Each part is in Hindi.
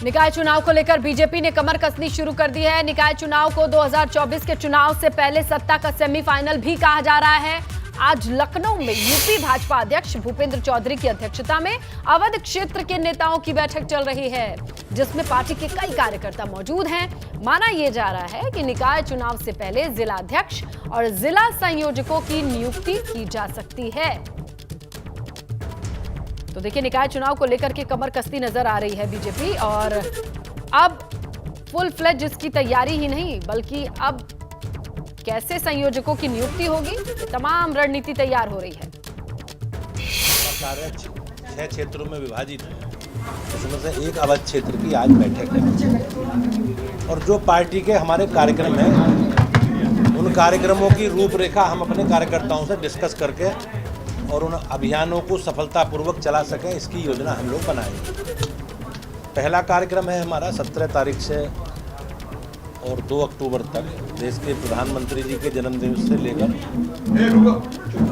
निकाय चुनाव को लेकर बीजेपी ने कमर कसनी शुरू कर दी है। निकाय चुनाव को 2024 के चुनाव से पहले सत्ता का सेमीफाइनल भी कहा जा रहा है। आज लखनऊ में यूपी भाजपा अध्यक्ष भूपेंद्र चौधरी की अध्यक्षता में अवध क्षेत्र के नेताओं की बैठक चल रही है, जिसमें पार्टी के कई कार्यकर्ता मौजूद हैं। माना यह जा रहा है कि निकाय चुनाव से पहले जिला अध्यक्ष और जिला संयोजकों की नियुक्ति की जा सकती है। तो देखिए, निकाय चुनाव को लेकर के कमर कस्ती नजर आ रही है बीजेपी, और अब फुल फ्लेज इसकी तैयारी ही नहीं बल्कि अब कैसे संयोजकों की नियुक्ति होगी, तमाम रणनीति तैयार हो रही है। कार्य 6 क्षेत्रों में विभाजित है, इसमें से एक अवध क्षेत्र की आज बैठक है और जो पार्टी के हमारे कार्यक्रम हैं उन कार्यक्रमों की रूपरेखा हम अपने कार्यकर्ताओं से डिस्कस करके और उन अभियानों को सफलतापूर्वक चला सकें, इसकी योजना हम लोग बनाएंगे। पहला कार्यक्रम है हमारा 17 तारीख से और 2 अक्टूबर तक देश के प्रधानमंत्री जी के जन्मदिन से लेकर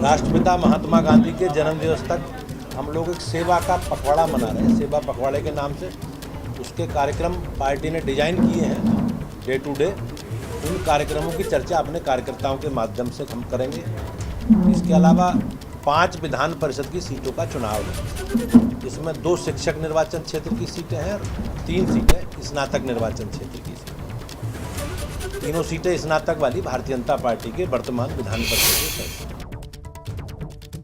राष्ट्रपिता महात्मा गांधी के जन्मदिवस तक हम लोग एक सेवा का पखवाड़ा मना रहे हैं। सेवा पखवाड़े के नाम से उसके कार्यक्रम पार्टी ने डिजाइन किए हैं डे टू डे। उन कार्यक्रमों की चर्चा अपने कार्यकर्ताओं के माध्यम से हम करेंगे। इसके अलावा 5 विधान परिषद की सीटों का चुनाव है, इसमें 2 शिक्षक निर्वाचन क्षेत्र की सीटें हैं और 3 सीटें स्नातक निर्वाचन क्षेत्र की सीटें। तीनों सीटें स्नातक वाली भारतीय जनता पार्टी के वर्तमान विधान परिषद के।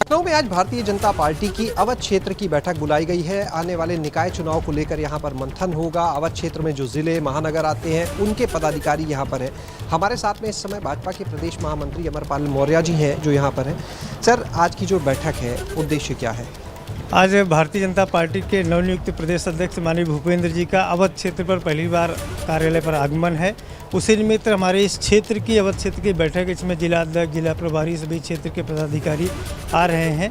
लखनऊ में आज भारतीय जनता पार्टी की अवध क्षेत्र की बैठक बुलाई गई है। आने वाले निकाय चुनाव को लेकर यहां पर मंथन होगा। अवध क्षेत्र में जो जिले महानगर आते हैं उनके पदाधिकारी यहां पर हैं। हमारे साथ में इस समय भाजपा के प्रदेश महामंत्री अमरपाल मौर्य जी हैं जो यहां पर हैं। सर, आज की जो बैठक है उद्देश्य क्या है? आज भारतीय जनता पार्टी के नवनियुक्त प्रदेश अध्यक्ष माननीय भूपेंद्र जी का अवध क्षेत्र पर पहली बार कार्यालय पर आगमन है। उसी निमित्त हमारे इस क्षेत्र की अवध क्षेत्र की बैठक, इसमें जिला अध्यक्ष, जिला प्रभारी, सभी क्षेत्र के पदाधिकारी आ रहे हैं।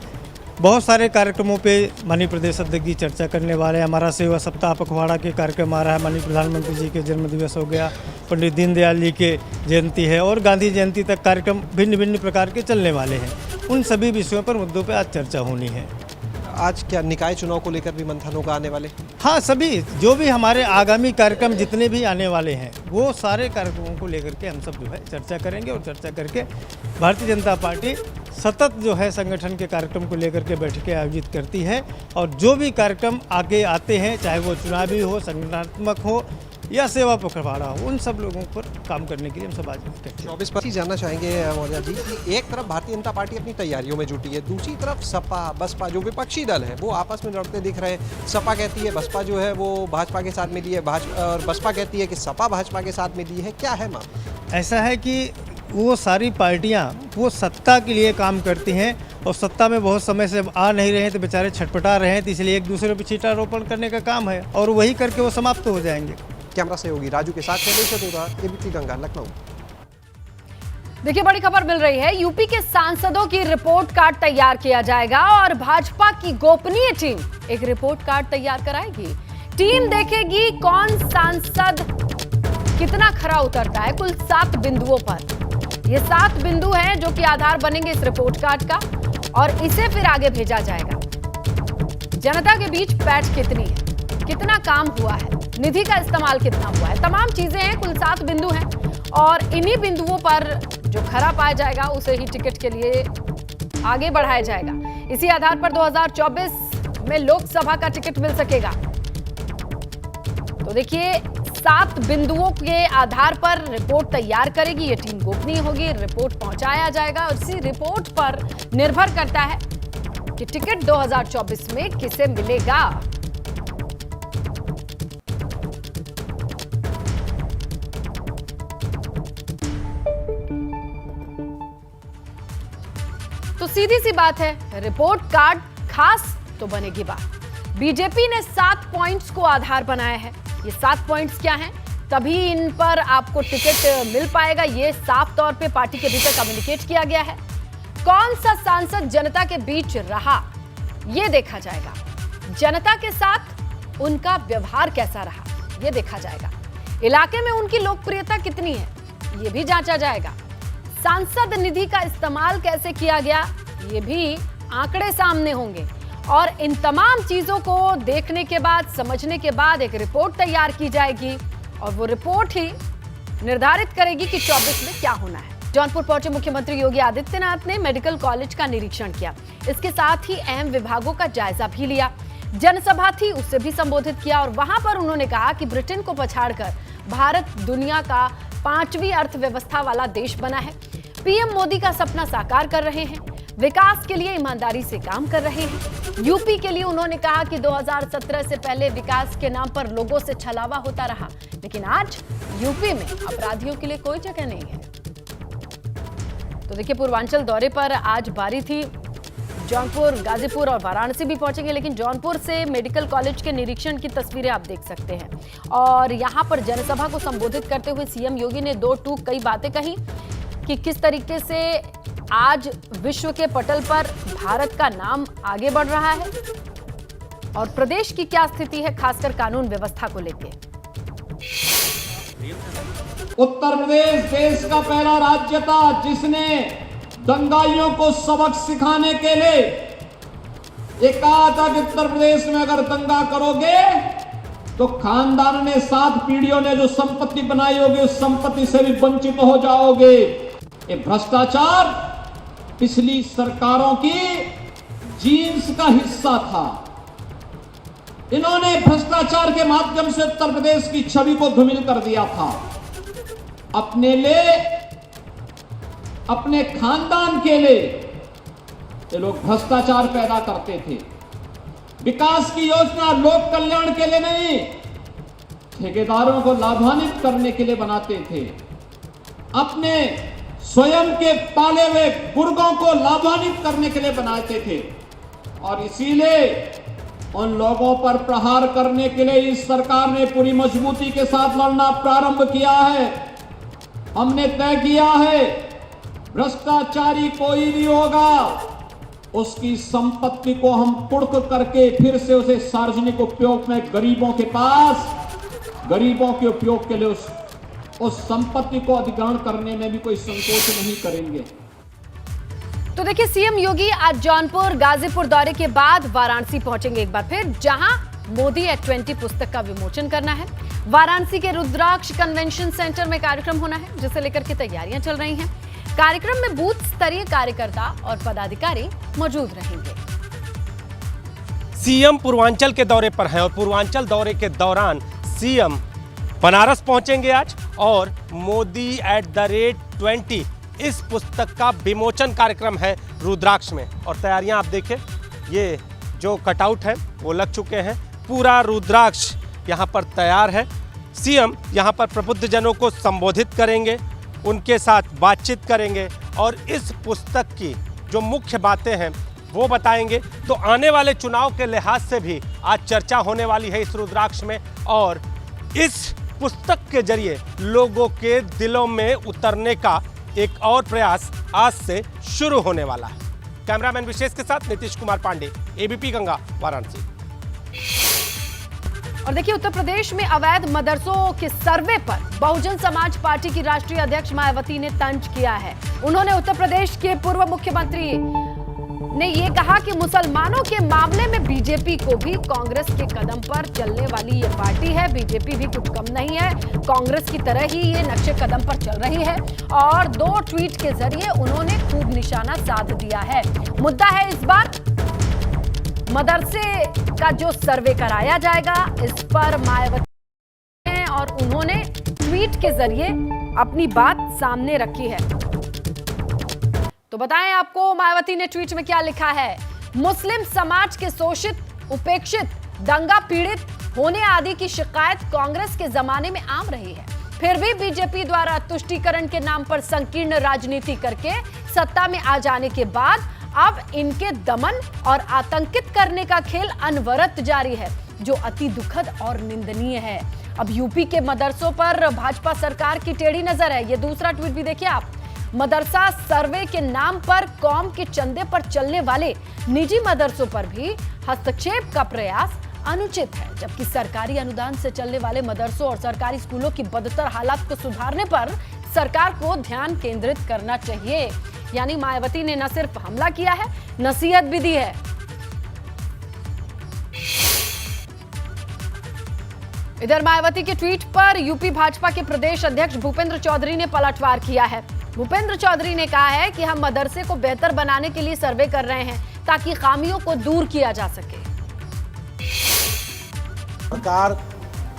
बहुत सारे कार्यक्रमों पे माननीय प्रदेश अध्यक्ष जी चर्चा करने वाले हैं। हमारा सेवा सप्ताह पखवाड़ा के कार्यक्रम आ रहा है। माननीय प्रधानमंत्री जी के जन्मदिवस हो गया, पंडित दीनदयाल जी के जयंती है और गांधी जयंती तक कार्यक्रम भिन्न भिन्न प्रकार के चलने वाले हैं। उन सभी विषयों पर, मुद्दों पर आज चर्चा होनी है। आज क्या निकाय चुनाव को लेकर भी मंथन होगा आने वाले? हाँ, सभी जो भी हमारे आगामी कार्यक्रम जितने भी आने वाले हैं वो सारे कार्यक्रमों को लेकर के हम सब जो है चर्चा करेंगे और चर्चा करके भारतीय जनता पार्टी सतत जो है संगठन के कार्यक्रम को लेकर के बैठकें आयोजित करती है और जो भी कार्यक्रम आगे आते हैं, चाहे वो चुनावी हो, संगठनात्मक हो या सेवा पखवाड़ा हो, उन सब लोगों पर काम करने के लिए हम सब आज करते हैं। 24 पर जानना चाहेंगे मौर्य जी कि एक तरफ भारतीय जनता पार्टी अपनी तैयारियों में जुटी है, दूसरी तरफ सपा बसपा जो विपक्षी दल है वो आपस में लड़ते दिख रहे हैं। सपा कहती है बसपा जो है वो भाजपा के साथ मिली है, और बसपा कहती है कि सपा भाजपा के साथ मिली है। क्या है मामला? ऐसा है कि वो सारी पार्टियां वो सत्ता के लिए काम करती हैं और सत्ता में बहुत समय से आ नहीं रहे हैं तो बेचारे छटपटा रहे हैं, तो इसलिए एक दूसरे पर छीटारोपण करने का काम है और वही करके वो समाप्त हो जाएंगे। कैमरा सहयोगी राजू के साथ एबीपी गंगा, लखनऊ। देखिए, बड़ी खबर मिल रही है। यूपी के सांसदों की रिपोर्ट कार्ड तैयार किया जाएगा और भाजपा की गोपनीय टीम एक रिपोर्ट कार्ड तैयार कराएगी। टीम देखेगी कौन सांसद कितना खरा उतरता है कुल 7 बिंदुओं पर। ये 7 बिंदु हैं जो कि आधार बनेंगे इस रिपोर्ट कार्ड का और इसे फिर आगे भेजा जाएगा। जनता के बीच पैठ कितनी है, कितना काम हुआ है, निधि का इस्तेमाल कितना हुआ है, तमाम चीजें हैं। कुल 7 बिंदु हैं और इन्हीं बिंदुओं पर जो खरा पाया जाएगा उसे ही टिकट के लिए आगे बढ़ाया जाएगा। इसी आधार पर 2024 में लोकसभा का टिकट मिल सकेगा। तो देखिए, 7 बिंदुओं के आधार पर रिपोर्ट तैयार करेगी ये टीम। गोपनीय होगी, रिपोर्ट पहुंचाया जाएगा और इसी रिपोर्ट पर निर्भर करता है कि टिकट 2024 में किसे मिलेगा। तो सीधी सी बात है, रिपोर्ट कार्ड खास तो बनेगी बात। बीजेपी ने 7 पॉइंट्स को आधार बनाया है। ये 7 पॉइंट्स क्या हैं, तभी इन पर आपको टिकट मिल पाएगा, ये साफ तौर पे पार्टी के भीतर कम्युनिकेट किया गया है। कौन सा सांसद जनता के बीच रहा ये देखा जाएगा, जनता के साथ उनका व्यवहार कैसा रहा ये देखा जाएगा, इलाके में उनकी लोकप्रियता कितनी है ये भी जांचा जाएगा, सांसद निधि का इस्तेमाल कैसे किया गया ये भी आंकड़े सामने होंगे और इन तमाम चीजों को देखने के बाद, समझने के बाद एक रिपोर्ट तैयार की जाएगी और वो रिपोर्ट ही निर्धारित करेगी कि 24 में क्या होना है। जौनपुर पहुंचे मुख्यमंत्री योगी आदित्यनाथ ने मेडिकल कॉलेज का निरीक्षण किया। इसके साथ ही अहम विभागों का जायजा भी लिया। जनसभा थी, उससे भी संबोधित किया और वहां पर उन्होंने कहा कि ब्रिटेन को पछाड़कर भारत दुनिया का 5वीं अर्थव्यवस्था वाला देश बना है। पीएम मोदी का सपना साकार कर रहे हैं, विकास के लिए ईमानदारी से काम कर रहे हैं। यूपी के लिए उन्होंने कहा कि 2017 से पहले विकास के नाम पर लोगों से छलावा होता रहा, लेकिन आज यूपी में अपराधियों के लिए कोई जगह नहीं है। तो देखिए, पूर्वांचल दौरे पर आज बारी थी। जौनपुर, गाजीपुर और वाराणसी भी पहुंचेंगे, लेकिन जौनपुर से मेडिकल कॉलेज के निरीक्षण की तस्वीरें आप देख सकते हैं। और यहां पर जनसभा को संबोधित करते हुए सीएम योगी ने दो टूक कई बातें कही कि किस तरीके से आज विश्व के पटल पर भारत का नाम आगे बढ़ रहा है और प्रदेश की क्या स्थिति है, खासकर कानून व्यवस्था को लेकर। उत्तर प्रदेश देश का पहला राज्य था जिसने दंगाइयों को सबक सिखाने के लिए ये कहा था कि उत्तर प्रदेश में अगर दंगा करोगे तो खानदान ने 7 पीढ़ियों ने जो संपत्ति बनाई होगी उस संपत्ति से भी वंचित हो जाओगे। ये भ्रष्टाचार पिछली सरकारों की जीन्स का हिस्सा था। इन्होंने भ्रष्टाचार के माध्यम से उत्तर प्रदेश की छवि को धूमिल कर दिया था। अपने लिए, अपने खानदान के लिए ये लोग भ्रष्टाचार पैदा करते थे। विकास की योजना लोक कल्याण के लिए नहीं, ठेकेदारों को लाभान्वित करने के लिए बनाते थे। अपने स्वयं के पाले हुए गुर्गों को लाभान्वित करने के लिए बनाते थे और इसीलिए उन लोगों पर प्रहार करने के लिए इस सरकार ने पूरी मजबूती के साथ लड़ना प्रारंभ किया है। हमने तय किया है, भ्रष्टाचारी कोई भी होगा उसकी संपत्ति को हम कुड़क करके फिर से उसे सार्वजनिक उपयोग में गरीबों के पास, गरीबों के उपयोग के लिए उस संपत्ति को अधिग्रहण करने में भी कोई संकोच नहीं करेंगे। तो देखिए, सीएम योगी आज जौनपुर, गाजीपुर दौरे के बाद वाराणसी पहुंचेंगे एक बार फिर, जहां मोदी एट 20 पुस्तक का विमोचन करना है। वाराणसी के रुद्राक्ष कन्वेंशन सेंटर में कार्यक्रम होना है, जिसे लेकर के तैयारियां चल रही हैं। कार्यक्रम में बूथ स्तरीय कार्यकर्ता और पदाधिकारी मौजूद रहेंगे। सीएम पूर्वांचल के दौरे पर हैं और पूर्वांचल दौरे के दौरान सीएम बनारस पहुंचेंगे आज और मोदी एट द रेट 20 इस पुस्तक का विमोचन कार्यक्रम है रुद्राक्ष में। और तैयारियां आप देखें, ये जो कटआउट है वो लग चुके हैं, पूरा रुद्राक्ष यहाँ पर तैयार है। सीएम यहाँ पर प्रबुद्धजनों को संबोधित करेंगे, उनके साथ बातचीत करेंगे और इस पुस्तक की जो मुख्य बातें हैं वो बताएंगे। तो आने वाले चुनाव के लिहाज से भी आज चर्चा होने वाली है इस रुद्राक्ष में और इस पुस्तक के जरिए लोगों के दिलों में उतरने का एक और प्रयास आज से शुरू होने वाला है। कैमरामैन विशेष के साथ नीतीश कुमार पांडे, एबीपी गंगा, वाराणसी। और देखिए, उत्तर प्रदेश में अवैध मदरसों के सर्वे पर बहुजन समाज पार्टी की राष्ट्रीय अध्यक्ष मायावती ने तंज किया है। उन्होंने उत्तर प्रदेश के पूर्व मुख्यमंत्री ने ये कहा कि मुसलमानों के मामले में बीजेपी को भी कांग्रेस के कदम पर चलने वाली ये पार्टी है। बीजेपी भी कुछ कम नहीं है, कांग्रेस की तरह ही ये नक्शे कदम पर चल रही है। और 2 ट्वीट के जरिए उन्होंने खूब निशाना साध दिया है। मुद्दा है इस बार मदरसे का जो सर्वे कराया जाएगा, इस पर मायावती हैं और उन्होंने ट्वीट के जरिए अपनी बात सामने रखी है। तो बताएं आपको मायावती ने ट्वीट में क्या लिखा है। मुस्लिम समाज के शोषित, उपेक्षित, दंगा पीड़ित होने आदि की शिकायत कांग्रेस के जमाने में आम रही है, फिर भी बीजेपी द्वारा तुष्टीकरण के नाम पर संकीर्ण राजनीति करके सत्ता में आ जाने के बाद अब इनके दमन और आतंकित करने का खेल अनवरत जारी है, जो अति दुखद और निंदनीय है। अब यूपी के मदरसों पर भाजपा सरकार की टेढ़ी नजर है। ये दूसरा ट्वीट भी देखिए आप। मदरसा सर्वे के नाम पर कौम के चंदे पर चलने वाले निजी मदरसों पर भी हस्तक्षेप का प्रयास अनुचित है, जबकि सरकारी अनुदान से चलने वाले मदरसों और सरकारी स्कूलों की बदतर हालात को सुधारने पर सरकार को ध्यान केंद्रित करना चाहिए। यानी मायावती ने न सिर्फ हमला किया है, नसीहत भी दी है। इधर मायावती के ट्वीट पर यूपी भाजपा के प्रदेश अध्यक्ष भूपेंद्र चौधरी ने पलटवार किया है। भूपेंद्र चौधरी ने कहा है कि हम मदरसे को बेहतर बनाने के लिए सर्वे कर रहे हैं ताकि खामियों को दूर किया जा सके। सरकार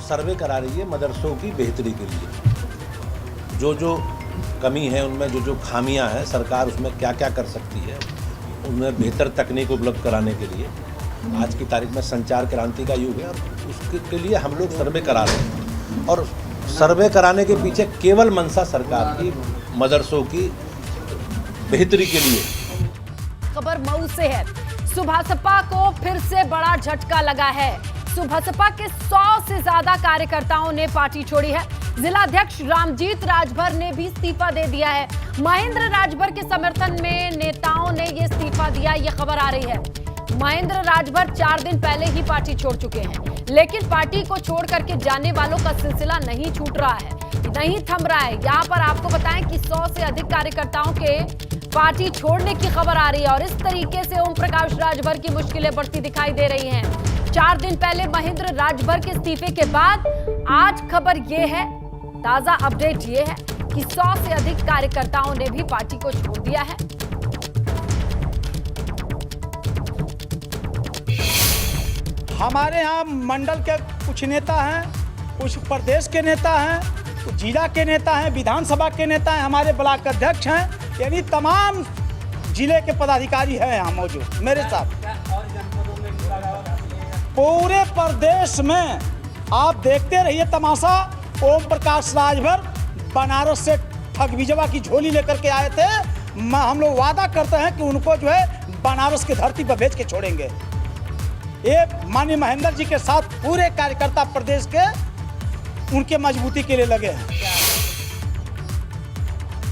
सर्वे करा रही है मदरसों की बेहतरी के लिए। जो कमी है उनमें जो खामियां हैं, सरकार उसमें क्या क्या कर सकती है, उनमें बेहतर तकनीक उपलब्ध कराने के लिए। आज की तारीख में संचार क्रांति का युग है और उसके लिए हम लोग सर्वे करा रहे हैं। और सर्वे कराने के पीछे केवल मंशा सरकार की मदरसों की बेहतरी के लिए। खबर मऊ से है। सुभासपा को फिर से बड़ा झटका लगा है। सुभासपा के 100 से ज्यादा कार्यकर्ताओं ने पार्टी छोड़ी है। जिला अध्यक्ष रामजीत राजभर ने भी इस्तीफा दे दिया है। महेंद्र राजभर के समर्थन में नेताओं ने ये इस्तीफा दिया, ये खबर आ रही है। महेंद्र राजभर 4 दिन पहले ही पार्टी छोड़ चुके हैं, लेकिन पार्टी को छोड़ करके जाने वालों का सिलसिला नहीं छूट रहा है, नहीं थम रहा है। यहाँ पर आपको बताएं कि 100 से अधिक कार्यकर्ताओं के पार्टी छोड़ने की खबर आ रही है और इस तरीके से ओम प्रकाश राजभर की मुश्किलें बढ़ती दिखाई दे रही हैं। 4 दिन पहले महेंद्र राजभर के इस्तीफे के बाद आज खबर ये है, ताजा अपडेट ये है कि 100 से अधिक कार्यकर्ताओं ने भी पार्टी को छोड़ दिया है। हमारे यहाँ मंडल के कुछ नेता हैं, कुछ प्रदेश के नेता हैं, कुछ जिला के नेता हैं, विधानसभा के नेता हैं, हमारे ब्लॉक अध्यक्ष हैं, यानी तमाम जिले के पदाधिकारी हैं यहाँ मौजूद मेरे साथ। पूरे प्रदेश में आप देखते रहिए तमाशा। ओम प्रकाश राजभर बनारस से ठग बिजवा की झोली लेकर के आए थे। हम लोग वादा करते हैं कि उनको जो है बनारस की धरती पर भेज के छोड़ेंगे। ये माननीय महेंद्र जी के साथ पूरे कार्यकर्ता प्रदेश के उनके मजबूती के लिए लगे हैं।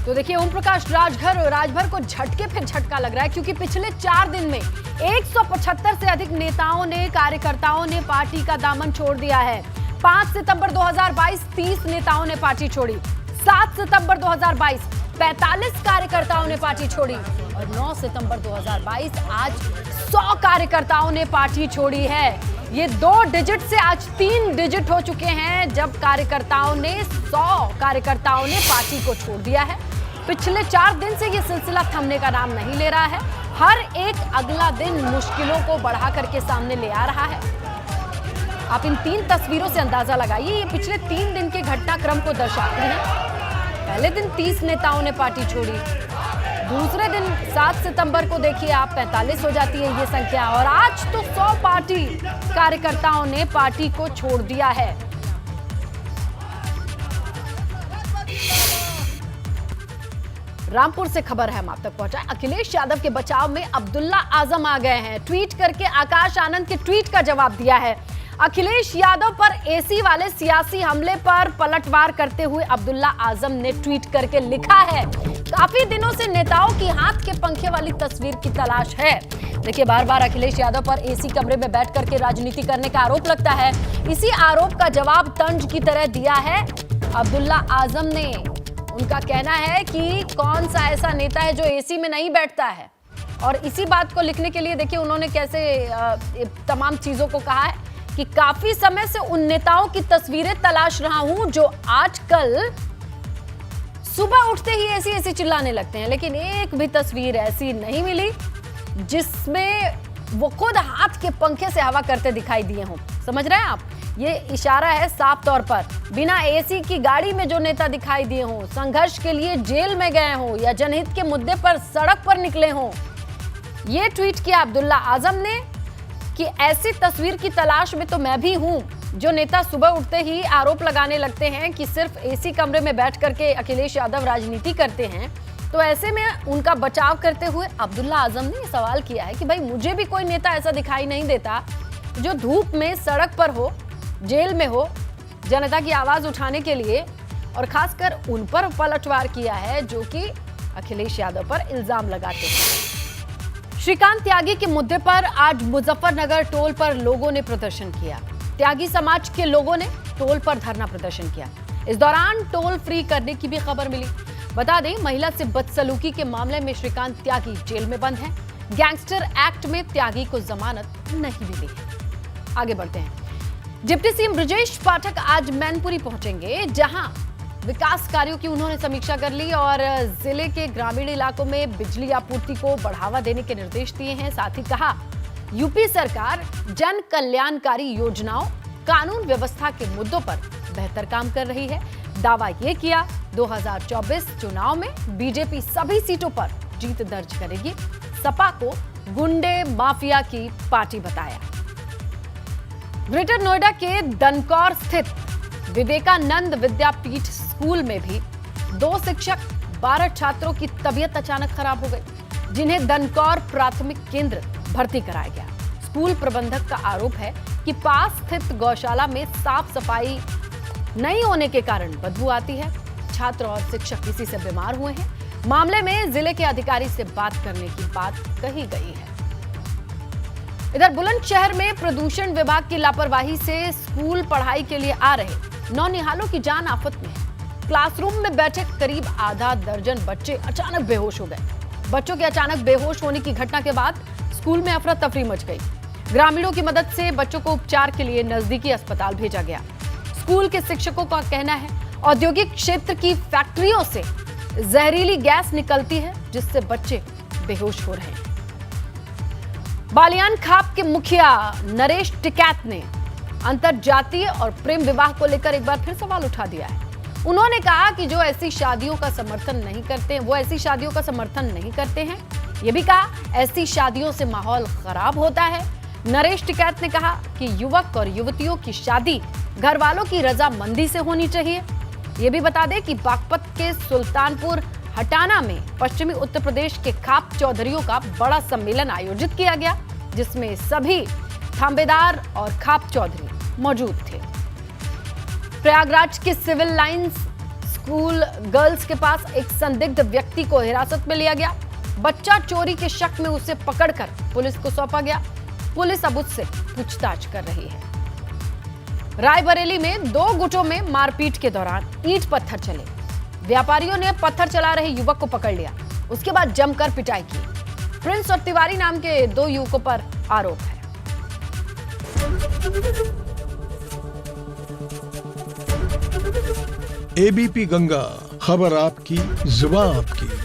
तो देखिए ओम प्रकाश राजभर को झटके फिर झटका लग रहा है, क्योंकि पिछले 4 दिन में 175 से अधिक नेताओं ने, कार्यकर्ताओं ने पार्टी का दामन छोड़ दिया है। 5 सितंबर 2022 30 नेताओं ने पार्टी छोड़ी। 7 सितंबर 2022 45 कार्यकर्ताओं ने पार्टी छोड़ी और 9 सितंबर 2022 आज 100 कार्यकर्ताओं ने पार्टी छोड़ी है। ये 2 डिजिट से आज 3 डिजिट हो चुके हैं जब 100 कार्यकर्ताओं ने पार्टी को छोड़ दिया है। पिछले 4 दिन से ये सिलसिला थमने का नाम नहीं ले रहा है। हर एक अगला दिन मुश्किलों को बढ़ा करके सामने ले आ रहा है। आप इन 3 तस्वीरों से अंदाजा लगाइए, ये पिछले 3 दिन के घटनाक्रम को दर्शाती हैं। पहले दिन 30 नेताओं ने पार्टी छोड़ी, दूसरे दिन 7 सितंबर को देखिए आप 45 हो जाती है ये संख्या, और आज तो 100 पार्टी कार्यकर्ताओं ने पार्टी को छोड़ दिया है। रामपुर से खबर है, हम आप तक पहुंचाएं। अखिलेश यादव के बचाव में अब्दुल्ला आजम आ गए हैं। ट्वीट करके आकाश आनंद के ट्वीट का जवाब दिया है। अखिलेश यादव पर एसी वाले सियासी हमले पर पलटवार करते हुए अब्दुल्ला आजम ने ट्वीट करके लिखा है, काफी दिनों से नेताओं की हाथ के पंखे वाली तस्वीर की तलाश है। देखिए बार बार अखिलेश यादव पर एसी कमरे में बैठ करके राजनीति करने का आरोप लगता है। इसी आरोप का जवाब तंज की तरह दिया है अब्दुल्ला आजम ने। उनका कहना है कि कौन सा ऐसा नेता है जो एसी में नहीं बैठता है, और इसी बात को लिखने के लिए देखिए उन्होंने कैसे तमाम चीजों को कहा है कि काफी समय से उन नेताओं की तस्वीरें तलाश रहा हूं जो आजकल सुबह उठते ही ऐसी चिल्लाने लगते हैं, लेकिन एक भी तस्वीर ऐसी नहीं मिली जिसमें वो खुद हाथ के पंखे से हवा करते दिखाई दिए हों। समझ रहे हैं आप? ये इशारा है साफ तौर पर। बिना एसी की गाड़ी में जो नेता दिखाई दिए हों, संघर्ष के लिए जेल में गए हों या जनहित के मुद्दे पर सड़क पर निकले हों। ये ट्वीट किया अब्दुल्ला आजम ने कि ऐसी तस्वीर की तलाश में तो मैं भी हूं। जो नेता सुबह उठते ही आरोप लगाने लगते हैं कि सिर्फ एसी कमरे में बैठ करके अखिलेश यादव राजनीति करते हैं, तो ऐसे में उनका बचाव करते हुए अब्दुल्ला आजम ने सवाल किया है कि भाई मुझे भी कोई नेता ऐसा दिखाई नहीं देता जो धूप में सड़क पर हो, जेल में हो, जनता की आवाज उठाने के लिए, और खासकर उन पर पलटवार किया है जो कि अखिलेश यादव पर इल्जाम लगाते हैं। श्रीकांत त्यागी के मुद्दे पर आज मुजफ्फरनगर टोल पर लोगों ने प्रदर्शन किया। त्यागी समाज के लोगों ने टोल पर धरना प्रदर्शन किया। इस दौरान टोल फ्री करने की भी खबर मिली। बता दें, महिला से बदसलूकी के मामले में श्रीकांत त्यागी जेल में बंद है। गैंगस्टर एक्ट में त्यागी को जमानत नहीं मिली है। आगे बढ़ते हैं। डिप्टी सीएम ब्रजेश पाठक आज मैनपुरी पहुंचेंगे, जहां विकास कार्यों की उन्होंने समीक्षा कर ली और जिले के ग्रामीण इलाकों में बिजली आपूर्ति को बढ़ावा देने के निर्देश दिए हैं। साथ ही कहा, यूपी सरकार जन कल्याणकारी योजनाओं, कानून व्यवस्था के मुद्दों पर बेहतर काम कर रही है। दावा यह किया, 2024 चुनाव में बीजेपी सभी सीटों पर जीत दर्ज करेगी। सपा को गुंडे माफिया की पार्टी बताया। ग्रेटर नोएडा के दनकौर स्थित विवेकानंद विद्यापीठ स्कूल में भी 2 शिक्षक, 12 छात्रों की तबीयत अचानक खराब हो गई, जिन्हें दनकौर प्राथमिक केंद्र भर्ती कराया गया। स्कूल प्रबंधक का आरोप है कि पास स्थित गौशाला में साफ सफाई नहीं होने के कारण बदबू आती है। छात्र और शिक्षक इसी से बीमार हुए हैं। मामले में जिले के अधिकारी से बात करने की बात कही गई है। इधर बुलंदशहर में प्रदूषण विभाग की लापरवाही से स्कूल पढ़ाई के लिए आ रहे नौनिहालों की जान आफत में है। क्लासरूम में बैठे करीब आधा दर्जन बच्चे अचानक बेहोश हो गए। बच्चों के अचानक बेहोश होने की घटना के बाद स्कूल में अफरा तफरी मच गई। ग्रामीणों की मदद से बच्चों को उपचार के लिए नजदीकी अस्पताल भेजा गया। स्कूल के शिक्षकों का कहना है, औद्योगिक क्षेत्र की फैक्ट्रियों से जहरीली गैस निकलती है, जिससे बच्चे बेहोश हो रहे हैं। बालियान खाप के मुखिया नरेश टिकैत ने अंतरजातीय और प्रेम विवाह को लेकर एक बार फिर सवाल उठा दिया है। उन्होंने कहा कि जो ऐसी शादियों का समर्थन नहीं करते हैं, वो ऐसी शादियों का समर्थन नहीं करते हैं। ये भी कहा, ऐसी शादियों से माहौल खराब होता है। नरेश टिकैत ने कहा कि युवक और युवतियों की शादी घर वालों की रजामंदी से होनी चाहिए। ये भी बता दें कि बागपत के सुल्तानपुर हटाना में पश्चिमी उत्तर प्रदेश के खाप चौधरियों का बड़ा सम्मेलन आयोजित किया गया, जिसमें सभी थांबेदार और खाप चौधरी मौजूद थे। प्रयागराज के सिविल लाइंस स्कूल गर्ल्स के पास एक संदिग्ध व्यक्ति को हिरासत में लिया गया। बच्चा चोरी के शक में उसे पकड़कर पुलिस को सौंपा गया। पुलिस अब उससे पूछताछ कर रही है। रायबरेली में 2 गुटों में मारपीट के दौरान ईंट पत्थर चले। व्यापारियों ने पत्थर चला रहे युवक को पकड़ लिया, उसके बाद जमकर पिटाई की। प्रिंस और तिवारी नाम के 2 युवकों पर आरोप है। एबीपी गंगा, खबर आपकी, जुबान आपकी।